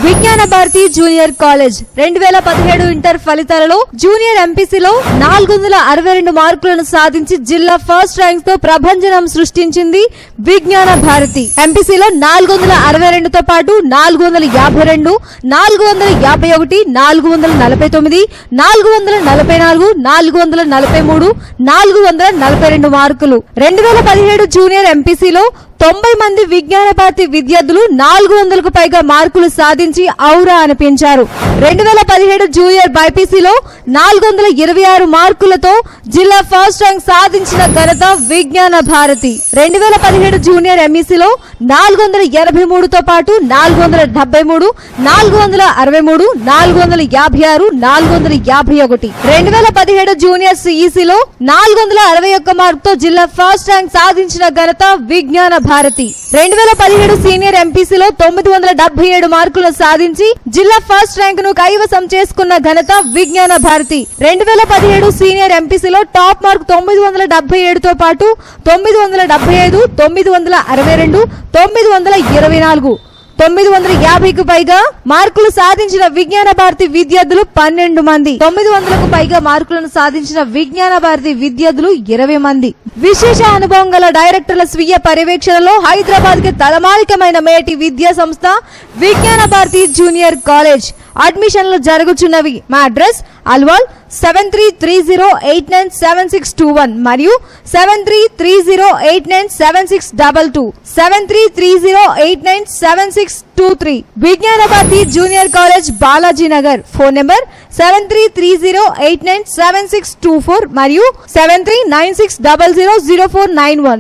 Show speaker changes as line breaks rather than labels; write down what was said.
విజ్ఞాన Bharathi junior college 2017 inter ఫలితాలలో junior ఎంపీసీలో 462 మార్కులను సాధించి జిల్లా ఫస్ట్ ర్యాంక్ తో ప్రభంజనం సృష్టించింది విజ్ఞాన భారతి. ఎంపీసీలో 462 తో పాటు 452, 451, 449, 444, 443, 442 మార్కులు. 2017 జూనియర్ ఎంపీసీలో 90 మంది విజ్ఞాన భారతి విద్యార్థులు 400కు పైగా మార్కులు సాధించి ఔరా అనిపించారు. 2017 జూనియర్ బైపీసీలో 426 మార్కులతో జిల్లా ఫస్ట్ ర్యాంక్ సాధించిన ఘనత విజ్ఞాన భారతి. 2017 జూనియర్ ఎంఈసీలో 483 తో పాటు 473, 463, 456, 451. 2017 జూనియర్ సిఈసీలో 461 మార్కుతో జిల్లా ఫస్ట్ ర్యాంక్ సాధించిన ఘనత విజ్ఞాన భారతి. 2017 సీనియర్ ఎంపీసీలో 977 మార్కులు సాధించి జిల్లా ఫస్ట్ ర్యాంక్ ను కైవసం చేసుకున్న ఘనత విజ్ఞాన భారతి. 2017 సీనియర్ ఎంపీసీలో టాప్ మార్క్ 977 తో పాటు 975, 962, 924, 950కు పైగా మార్కులు సాధించిన విజ్ఞాన భారతి విద్యార్థులు 12 మంది. 900కు పైగా మార్కులను సాధించిన విజ్ఞాన భారతి విద్యార్థులు 20 మంది. విశేష అనుభవం గల డైరెక్టర్ల స్వీయ పర్యవేక్షణలో హైదరాబాద్ కి తలమానికమైన మేటి విద్యా సంస్థ విజ్ఞాన భారతి జూనియర్ కాలేజ్. అడ్మిషన్లు జరుగుచున్నవి. మా అడ్రస్ అల్వాల్ 7330897621 మరియు 7330897622, 7330897623. Vignana Bharathi junior college Balaji Nagar. Phone number 7330897624 మరియు 7396000491.